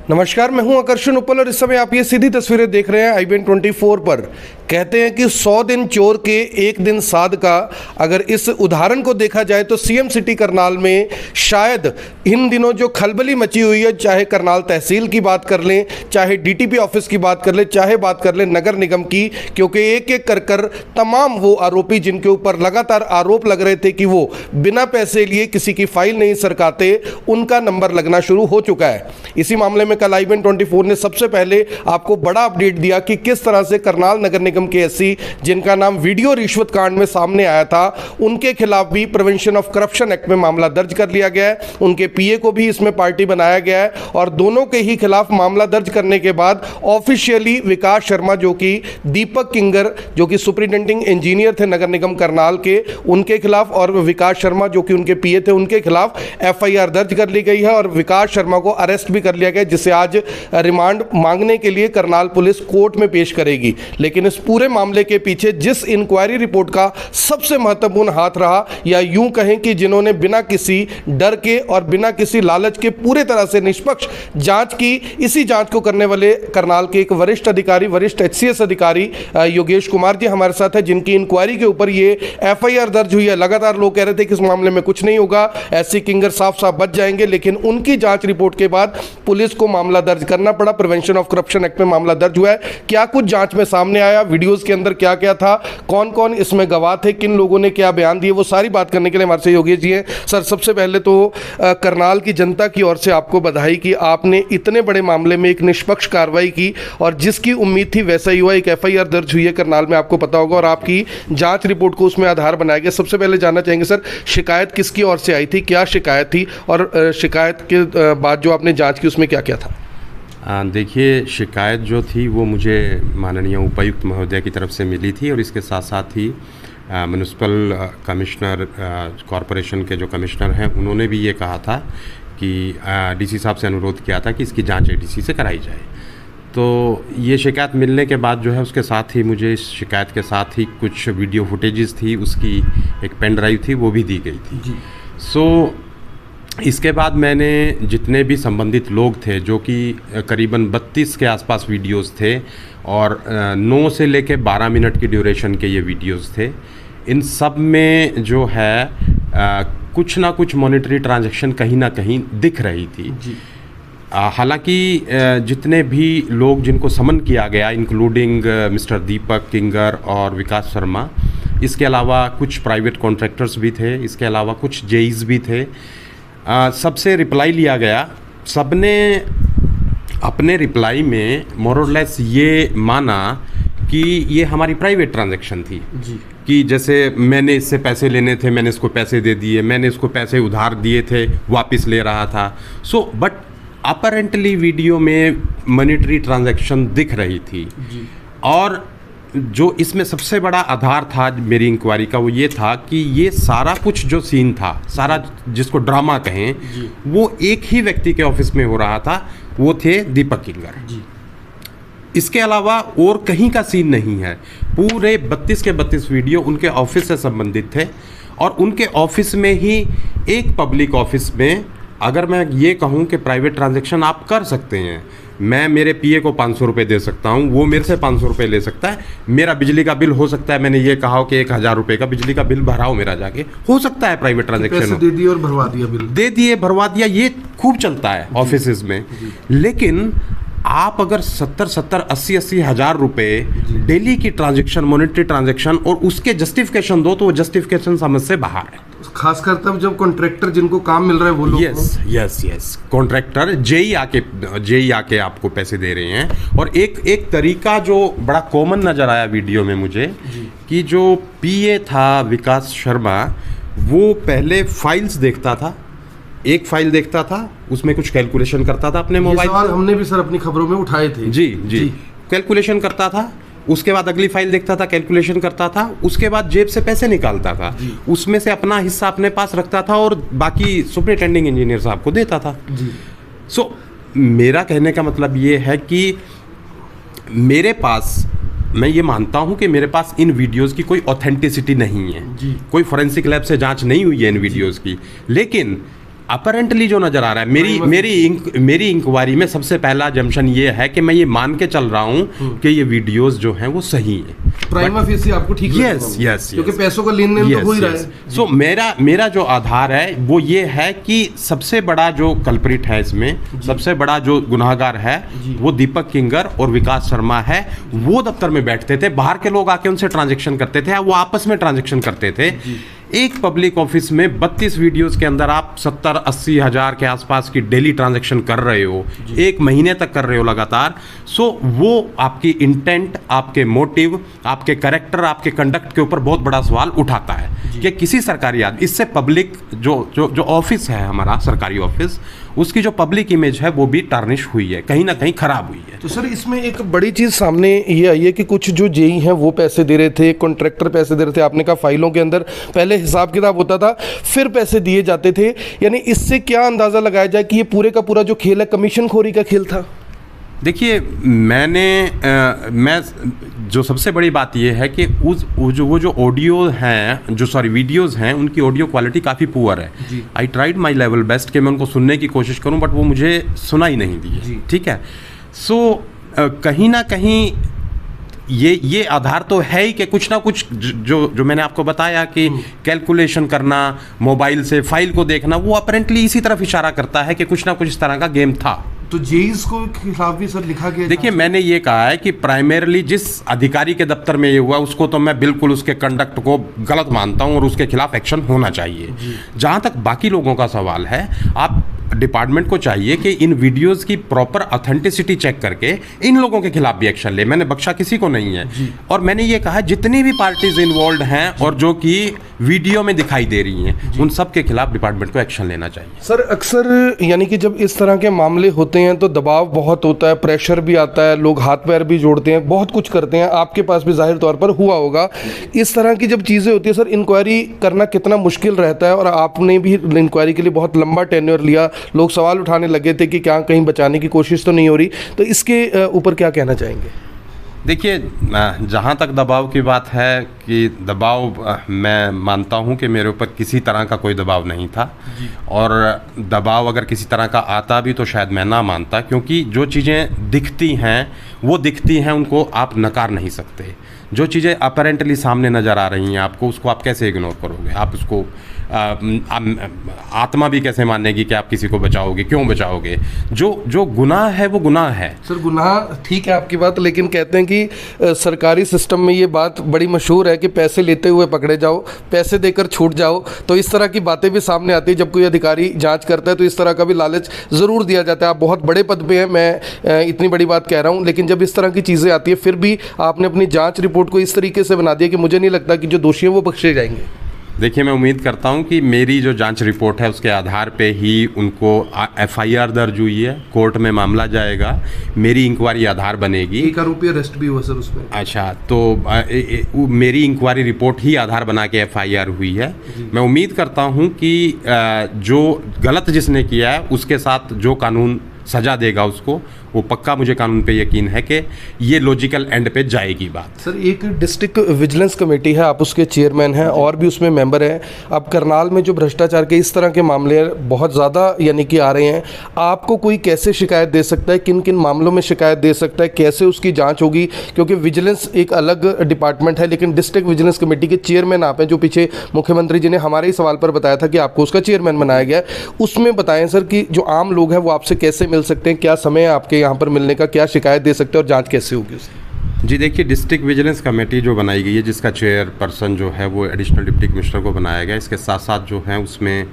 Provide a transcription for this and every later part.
नमस्कार, मैं हूं आकर्षण उपल और इस समय आप ये सीधी तस्वीरें देख रहे हैं IBN 24 पर। कहते हैं कि 100 दिन चोर के एक दिन साध का। अगर इस उदाहरण को देखा जाए तो CM सिटी करनाल में शायद इन दिनों जो खलबली मची हुई है, चाहे करनाल तहसील की बात कर लें, चाहे DTP ऑफिस की बात कर लें, चाहे बात कर लें नगर निगम की, क्योंकि एक एक कर तमाम वो आरोपी जिनके ऊपर लगातार आरोप लग रहे थे कि वो बिना पैसे लिए किसी की फाइल नहीं सरकाते, उनका नंबर लगना शुरू हो चुका है। इसी मामले में कल IBN 24 ने सबसे पहले आपको बड़ा अपडेट दिया कि किस तरह से करनाल नगर निगम के SC, जिनका नाम वीडियो रिश्वत कांड में सामने आया था, उनके खिलाफ भी प्रिवेंशन ऑफ करप्शन एक्ट में मामला दर्ज कर लिया गया है। उनके PA को भी इसमें पार्टी बनाया गया है और दोनों के ही खिलाफ मामला दर्ज करने के बाद ऑफिशियली विकास शर्मा, जो कि दीपक किंगर, जो कि सुपरिटेंडिंग इंजीनियर थे नगर निगम करनाल के, उनके खिलाफ, और विकास शर्मा जो कि उनके PA थे, उनके खिलाफ FIR दर्ज कर ली गई है और विकास शर्मा को अरेस्ट भी कर लिया गया, जिसे आज रिमांड मांगने के लिए करनाल पुलिस कोर्ट में पेश करेगी। लेकिन इस पूरे मामले के पीछे जिस इंक्वायरी रिपोर्ट का सबसे महत्वपूर्ण हाथ रहा, या यूं कहें कि जिन्होंने बिना किसी डर के और बिना किसी लालच के पूरे तरह से निष्पक्ष जांच की, इसी जांच को करने वाले करनाल के एक वरिष्ठ अधिकारी, वरिष्ठ HCS अधिकारी योगेश कुमार जी हमारे साथ है, जिनकी इंक्वायरी के ऊपर ये FIR दर्ज हुई है। लगातार लोग कह रहे थे कि इस मामले में कुछ नहीं होगा, SC किंगर साफ साफ बच जाएंगे, लेकिन उनकी जांच रिपोर्ट के बाद पुलिस को मामला दर्ज करना पड़ा। प्रिवेंशन ऑफ करप्शन एक्ट में मामला दर्ज हुआ है। क्या कुछ जांच में सामने आया, वीडियोस के अंदर क्या क्या था, कौन कौन इसमें गवाह थे, किन लोगों ने क्या बयान दिए, वो सारी बात करने के लिए हमारे से योगेश जी हैं। सर, सबसे पहले तो करनाल की जनता की ओर से आपको बधाई कि आपने इतने बड़े मामले में एक निष्पक्ष कार्रवाई की, और जिसकी उम्मीद थी वैसा ही हुआ। एक FIR दर्ज हुई है करनाल में, आपको पता होगा, और आपकी जांच रिपोर्ट को उसमें आधार बनाया गया। सबसे पहले जानना चाहेंगे सर, शिकायत किसकी ओर से आई थी, क्या शिकायत थी, और शिकायत के बाद जो आपने जांच की उसमें क्या क्या था? देखिए, शिकायत जो थी वो मुझे माननीय उपायुक्त महोदय की तरफ से मिली थी, और इसके साथ साथ ही म्यूनिसिपल कमिश्नर, कॉरपोरेशन के जो कमिश्नर हैं, उन्होंने भी ये कहा था कि DC साहब से अनुरोध किया था कि इसकी जांच ADC से कराई जाए। तो ये शिकायत मिलने के बाद जो है, उसके साथ ही मुझे इस शिकायत के साथ ही कुछ वीडियो फुटेजेस थी, उसकी एक पेन ड्राइव थी, वो भी दी गई थी जी। इसके बाद मैंने जितने भी संबंधित लोग थे, जो कि करीबन 32 के आसपास वीडियोस थे, और 9 से लेके 12 मिनट की ड्यूरेशन के ये वीडियोस थे, इन सब में जो है कुछ ना कुछ मॉनेटरी ट्रांजैक्शन कहीं ना कहीं दिख रही थी जी। हालांकि जितने भी लोग जिनको समन किया गया, इंक्लूडिंग मिस्टर दीपक किंगर और विकास शर्मा, इसके अलावा कुछ प्राइवेट कॉन्ट्रैक्टर्स भी थे, इसके अलावा कुछ JEs भी थे, सबसे रिप्लाई लिया गया। सबने अपने रिप्लाई में मोरलेस ये माना कि ये हमारी प्राइवेट ट्रांजैक्शन थी जी। कि जैसे मैंने इससे पैसे लेने थे, मैंने इसको पैसे दे दिए, मैंने इसको पैसे उधार दिए थे, वापस ले रहा था। बट अपरेंटली वीडियो में मॉनेटरी ट्रांजैक्शन दिख रही थी जी। और जो इसमें सबसे बड़ा आधार था मेरी इंक्वायरी का, वो ये था कि ये सारा कुछ जो सीन था, सारा जिसको ड्रामा कहें, वो एक ही व्यक्ति के ऑफिस में हो रहा था, वो थे दीपक किंगर जी। इसके अलावा और कहीं का सीन नहीं है। पूरे 32 के 32 वीडियो उनके ऑफिस से संबंधित थे, और उनके ऑफिस में ही एक पब्लिक ऑफिस में, अगर मैं ये कहूँ कि प्राइवेट ट्रांजैक्शन आप कर सकते हैं, मैं मेरे PA को 500 रुपये दे सकता हूँ, वो मेरे से 500 रुपये ले सकता है, मेरा बिजली का बिल हो सकता है, मैंने ये कहा हो कि 1000 रुपये का बिजली का बिल भराओ मेरा जाके, हो सकता है प्राइवेट ट्रांजैक्शन दे दिए और भरवा दिया, बिल दे दिए, भरवा दिया, ये खूब चलता है ऑफिस में। लेकिन आप अगर 70 80 हज़ार रुपये डेली की ट्रांजैक्शन, मॉनेटरी ट्रांजैक्शन, और उसके जस्टिफिकेशन दो, तो वो जस्टिफिकेशन समझ से बाहर है। खासकर तब जब कॉन्ट्रैक्टर जिनको काम मिल रहा है वो लोग, यस कॉन्ट्रैक्टर जेई आके आपको पैसे दे रहे हैं। और एक तरीका जो बड़ा कॉमन नज़र आया वीडियो में मुझे, कि जो PA था विकास शर्मा, वो पहले फाइल्स देखता था, एक फाइल देखता था, उसमें कुछ कैलकुलेशन करता था अपने मोबाइल। सवाल हमने भी सर अपनी खबरों में उठाए थे जी। कैलकुलेशन करता था, उसके बाद अगली फाइल देखता था, कैलकुलेशन करता था, उसके बाद जेब से पैसे निकालता था, उसमें से अपना हिस्सा अपने पास रखता था, और बाकी सुपरिटेंडिंग इंजीनियर साहब को देता था जी। मेरा कहने का मतलब ये है कि मेरे पास, मैं ये मानता हूँ कि मेरे पास इन वीडियोस की कोई ऑथेंटिसिटी नहीं है, कोई फॉरेंसिक लैब से जांच नहीं हुई है इन वीडियोस की, लेकिन अपरेंटली जो नज़र आ रहा है, मेरी इंक्वायरी में सबसे पहला जंक्शन ये है कि मैं ये मान के चल रहा हूँ कि ये वीडियोस जो हैं वो सही हैं। प्राइमा फेसी आपको ठीक लगता है? यस, क्योंकि पैसों का लेन देन तो हो ही रहा है। सो मेरा जो आधार है वो ये है कि सबसे बड़ा जो कल्प्रिट है इसमें, सबसे बड़ा जो गुनाहगार है वो दीपक किंगर और विकास शर्मा है। वो दफ्तर में बैठते थे, बाहर के लोग आके उनसे ट्रांजैक्शन करते थे, वो आपस में ट्रांजैक्शन करते थे। एक पब्लिक ऑफिस में 32 वीडियोस के अंदर आप 70-80 हज़ार के आसपास की डेली ट्रांजैक्शन कर रहे हो, एक महीने तक कर रहे हो लगातार। सो वो आपकी इंटेंट, आपके मोटिव, आपके कैरेक्टर, आपके कंडक्ट के ऊपर बहुत बड़ा सवाल उठाता है कि किसी सरकारी आदमी, इससे पब्लिक जो ऑफिस है हमारा सरकारी ऑफिस, उसकी जो पब्लिक इमेज है वो भी टार्निश हुई है, कहीं ना कहीं खराब हुई है। तो सर इसमें एक बड़ी चीज़ सामने ये आई है कि कुछ जो जेई हैं वो पैसे दे रहे थे, कॉन्ट्रैक्टर पैसे दे रहे थे। आपने कहा फाइलों के अंदर पहले हिसाब किताब होता था, फिर पैसे दिए जाते थे। यानी इससे क्या अंदाज़ा लगाया जाए कि ये पूरे का पूरा जो खेल है कमीशन खोरी का खेल था? देखिए, मैं जो सबसे बड़ी बात यह है कि वो जो ऑडियो हैं, वीडियोज़ हैं, उनकी ऑडियो क्वालिटी काफ़ी पुअर है। I tried my level best कि मैं उनको सुनने की कोशिश करूं, बट वो मुझे सुनाई नहीं दी। ठीक है, सो कहीं ना कहीं ये आधार तो है ही कि कुछ ना कुछ जो मैंने आपको बताया कि कैलकुलेशन करना, मोबाइल से फाइल को देखना, वो अपरेंटली इसी तरफ इशारा करता है कि कुछ ना कुछ इस तरह का गेम था। तो जेईस को खिलाफ भी सर लिखा गया? देखिए, मैंने ये कहा है कि प्राइमरीली जिस अधिकारी के दफ्तर में ये हुआ उसको तो मैं बिल्कुल उसके कंडक्ट को गलत मानता हूं और उसके खिलाफ एक्शन होना चाहिए। जहां तक बाकी लोगों का सवाल है, आप डिपार्टमेंट को चाहिए कि इन वीडियोस की प्रॉपर ऑथेंटिसिटी चेक करके इन लोगों के खिलाफ भी एक्शन ले। मैंने बख्शा किसी को नहीं है। और मैंने ये कहा जितनी भी पार्टीज इन्वॉल्व हैं और जो कि वीडियो में दिखाई दे रही हैं, उन सब के खिलाफ डिपार्टमेंट को एक्शन लेना चाहिए। सर अक्सर यानी कि जब इस तरह के मामले होते हैं तो दबाव बहुत होता है, प्रेशर भी आता है, लोग हाथ पैर भी जोड़ते हैं, बहुत कुछ करते हैं। आपके पास भी जाहिर तौर पर हुआ होगा। इस तरह की जब चीज़ें होती है सर, इंक्वायरी करना कितना मुश्किल रहता है? और आपने भी इंक्वायरी के लिए बहुत लंबा टेन्योर लिया, लोग सवाल उठाने लगे थे कि क्या कहीं बचाने की कोशिश तो नहीं हो रही, तो इसके ऊपर क्या कहना चाहेंगे? देखिए, जहाँ तक दबाव की बात है कि दबाव, मैं मानता हूँ कि मेरे ऊपर किसी तरह का कोई दबाव नहीं था। और दबाव अगर किसी तरह का आता भी तो शायद मैं ना मानता, क्योंकि जो चीज़ें दिखती हैं वो दिखती हैं, उनको आप नकार नहीं सकते। जो चीज़ें अपरेंटली सामने नज़र आ रही हैं आपको, उसको आप कैसे इग्नोर करोगे? आप उसको आत्मा भी कैसे मानेगी कि आप किसी को बचाओगे? क्यों बचाओगे? जो गुनाह है वो गुनाह है। सर गुनाह ठीक है आपकी बात, लेकिन कहते हैं कि सरकारी सिस्टम में ये बात बड़ी मशहूर है कि पैसे लेते हुए पकड़े जाओ, पैसे देकर छूट जाओ। तो इस तरह की बातें भी सामने आती है जब कोई अधिकारी जांच करता है, तो इस तरह का भी लालच ज़रूर दिया जाता है। आप बहुत बड़े पद पे हैं, मैं इतनी बड़ी बात कह रहा हूँ, लेकिन जब इस तरह की चीज़ें आती है फिर भी आपने अपनी जाँच रिपोर्ट को इस तरीके से बना दिया कि मुझे नहीं लगता कि जो दोषी हैं वो बख्शे जाएंगे। देखिए, मैं उम्मीद करता हूं कि मेरी जो जांच रिपोर्ट है उसके आधार पे ही उनको एफआईआर दर्ज हुई है, कोर्ट में मामला जाएगा, मेरी इंक्वायरी आधार बनेगी। एक आरोपी अरेस्ट भी हुआ सर उसमें। अच्छा, तो मेरी इंक्वायरी रिपोर्ट ही आधार बना के एफआईआर हुई है। मैं उम्मीद करता हूं कि जो गलत जिसने किया है उसके साथ जो कानून सजा देगा उसको, वो पक्का मुझे कानून पे यकीन है कि ये लॉजिकल एंड पे जाएगी बात। सर एक डिस्ट्रिक्ट विजिलेंस कमेटी है, आप उसके चेयरमैन हैं और भी उसमें मेंबर हैं। अब करनाल में जो भ्रष्टाचार के इस तरह के मामले बहुत ज़्यादा यानी कि आ रहे हैं, आपको कोई कैसे शिकायत दे सकता है, किन किन मामलों में शिकायत दे सकता है, कैसे उसकी जाँच होगी? क्योंकि विजिलेंस एक अलग डिपार्टमेंट है, लेकिन डिस्ट्रिक्ट विजिलेंस कमेटी के चेयरमैन आप हैं, जो पीछे मुख्यमंत्री जी ने हमारे ही सवाल पर बताया था कि आपको उसका चेयरमैन बनाया गया है। उसमें बताएं सर कि जो आम लोग हैं वो आपसे कैसे मिल सकते हैं, क्या समय है आपके यहाँ पर मिलने का, क्या शिकायत दे सकते हैं और जांच कैसे होगी उसकी? जी देखिए, डिस्ट्रिक्ट विजिलेंस कमेटी जो बनाई गई है, जिसका चेयरपर्सन जो है वो एडिशनल डिप्टी कमिश्नर को बनाया गया, इसके साथ साथ जो है उसमें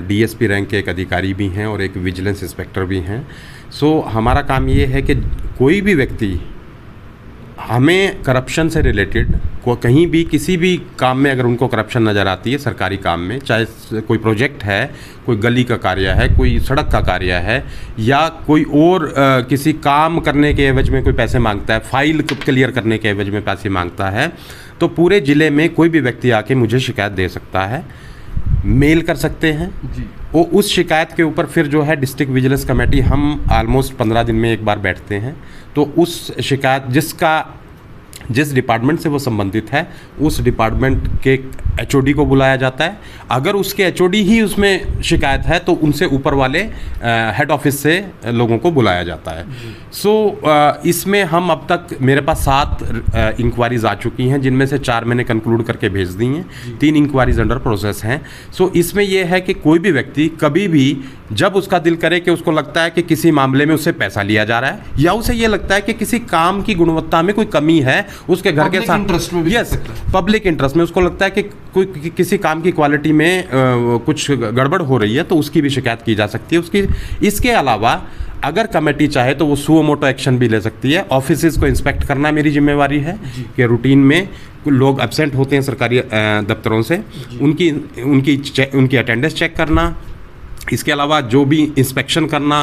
डीएसपी रैंक के एक अधिकारी भी हैं और एक विजिलेंस इंस्पेक्टर भी हैं। सो हमारा काम ये है कि कोई भी व्यक्ति हमें करप्शन से रिलेटेड कहीं भी किसी भी काम में अगर उनको करप्शन नज़र आती है सरकारी काम में, चाहे कोई प्रोजेक्ट है, कोई गली का कार्य है, कोई सड़क का कार्य है, या कोई और किसी काम करने के एवज में कोई पैसे मांगता है, फाइल क्लियर करने के एवज में पैसे मांगता है, तो पूरे ज़िले में कोई भी व्यक्ति आके मुझे शिकायत दे सकता है, मेल कर सकते हैं जी। वो उस शिकायत के ऊपर फिर जो है डिस्ट्रिक्ट विजिलेंस कमेटी, हम ऑलमोस्ट 15 दिन में एक बार बैठते हैं, तो उस शिकायत जिस डिपार्टमेंट से वो संबंधित है उस डिपार्टमेंट के एचओडी को बुलाया जाता है। अगर उसके एचओडी ही उसमें शिकायत है तो उनसे ऊपर वाले हेड ऑफिस से लोगों को बुलाया जाता है। इसमें हम अब तक मेरे पास 7 इंक्वायरीज आ चुकी हैं, जिनमें से 4 मैंने कंक्लूड करके भेज दी हैं, 3 इंक्वायरीज अंडर प्रोसेस हैं। इसमें यह है कि कोई भी व्यक्ति कभी भी जब उसका दिल करे कि उसको लगता है कि किसी मामले में उससे पैसा लिया जा रहा है या उसे ये लगता है कि किसी काम की गुणवत्ता में कोई कमी है उसके घर के साथ, यस पब्लिक इंटरेस्ट में उसको लगता है कि कोई किसी काम की क्वालिटी में कुछ गड़बड़ हो रही है, तो उसकी भी शिकायत की जा सकती है उसकी। इसके अलावा अगर कमेटी चाहे तो वो सुओ मोटो एक्शन भी ले सकती है। ऑफिसेज को इंस्पेक्ट करना मेरी जिम्मेवारी है कि रूटीन में लोग एब्सेंट होते हैं सरकारी दफ्तरों से, उनकी अटेंडेंस चेक करना, इसके अलावा जो भी इंस्पेक्शन करना,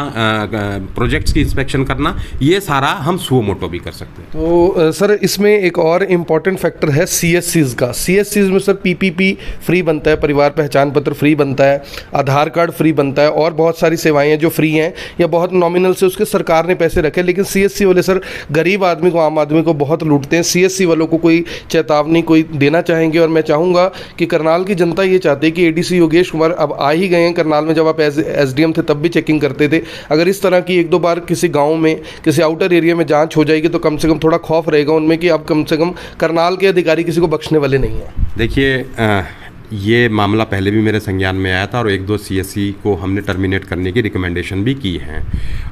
प्रोजेक्ट्स की इंस्पेक्शन करना, ये सारा हम सुओ मोटो भी कर सकते हैं। तो सर इसमें एक और इम्पॉर्टेंट फैक्टर है सीएससीज का। सीएससीज में सर पीपीपी फ्री बनता है, परिवार पहचान पत्र फ्री बनता है, आधार कार्ड फ्री बनता है और बहुत सारी सेवाएं हैं जो फ्री हैं या बहुत नॉमिनल से उसके सरकार ने पैसे रखे। लेकिन सीएससी वाले सर गरीब आदमी को, आम आदमी को बहुत लूटते हैं। सीएससी वालों को कोई चेतावनी कोई देना चाहेंगे? और मैं चाहूँगा कि करनाल की जनता ये चाहती है कि एडीसी योगेश कुमार अब आ ही गए हैं करनाल में, जब आप एसडीएम थे तब भी चेकिंग करते थे। अगर इस तरह की 1-2 बार किसी गांव में, किसी आउटर एरिया में जांच हो जाएगी तो कम से कम थोड़ा खौफ रहेगा उनमें कि अब कम से कम करनाल के अधिकारी किसी को बख्शने वाले नहीं हैं। देखिए, ये मामला पहले भी मेरे संज्ञान में आया था और 1-2 सीएससी को हमने टर्मिनेट करने की रिकमेंडेशन भी की है।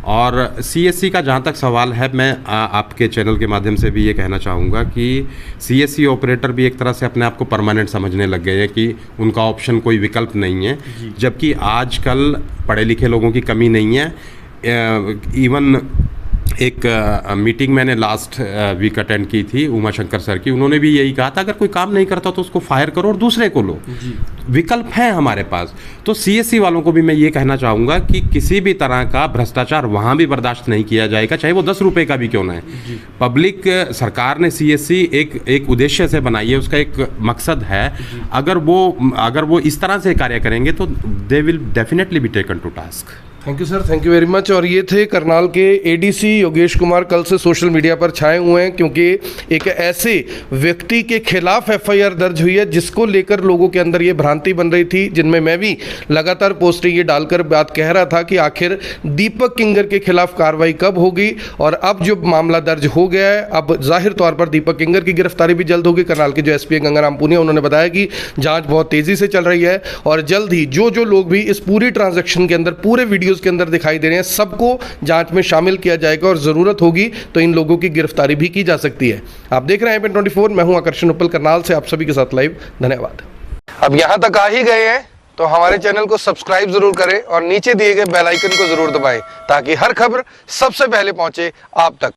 और सीएससी का जहाँ तक सवाल है, मैं आपके चैनल के माध्यम से भी ये कहना चाहूँगा कि सीएससी ऑपरेटर भी एक तरह से अपने आप को परमानेंट समझने लग गए हैं कि उनका ऑप्शन कोई विकल्प नहीं है, जबकि आजकल पढ़े लिखे लोगों की कमी नहीं है। इवन एक मीटिंग मैंने लास्ट वीक अटेंड की थी उमा शंकर सर की, उन्होंने भी यही कहा था अगर कोई काम नहीं करता तो उसको फायर करो और दूसरे को लो, विकल्प हैं हमारे पास। तो सीएससी वालों को भी मैं ये कहना चाहूँगा कि किसी भी तरह का भ्रष्टाचार वहाँ भी बर्दाश्त नहीं किया जाएगा, चाहे वो 10 रुपये का भी क्यों ना है। पब्लिक, सरकार ने सीएससी एक उद्देश्य से बनाई है, उसका एक मकसद है। अगर वो इस तरह से कार्य करेंगे तो they will definitely be taken to task. Thank you sir, thank you very much. और ये थे करनाल के एडीसी योगेश कुमार, कल से सोशल मीडिया पर छाए हुए हैं क्योंकि एक ऐसे व्यक्ति के खिलाफ एफआईआर दर्ज हुई है जिसको लेकर लोगों के अंदर ये भ्रांति बन रही थी, जिनमें मैं भी लगातार पोस्टिंग ये डालकर बात कह रहा था कि आखिर दीपक किंगर के खिलाफ कार्रवाई कब होगी। और अब जो मामला दर्ज हो गया है, अब जाहिर तौर पर दीपक किंगर की गिरफ्तारी भी जल्द होगी। करनाल के जो एसपी गंगाराम पुनिया, उन्होंने बताया कि जाँच बहुत तेज़ी से चल रही है और जल्द ही जो लोग भी इस पूरी ट्रांजैक्शन के अंदर, पूरे वीडियोज़ के अंदर दिखाई दे रहे हैं, सबको जांच में शामिल किया जाएगा और जरूरत होगी तो इन लोगों की गिरफ्तारी भी की जा सकती है। आप देख रहे हैं IBN24, मैं हूं आकर्षण उपल करनाल से, आप सभी के साथ लाइव। धन्यवाद। अब यहां तक आ ही गए हैं तो हमारे चैनल को सब्सक्राइब जरूर करें और नीचे दिए गए बेल आइकन को जरूर दबाएं ताकि हर खबर सबसे पहले पहुंचे आप तक।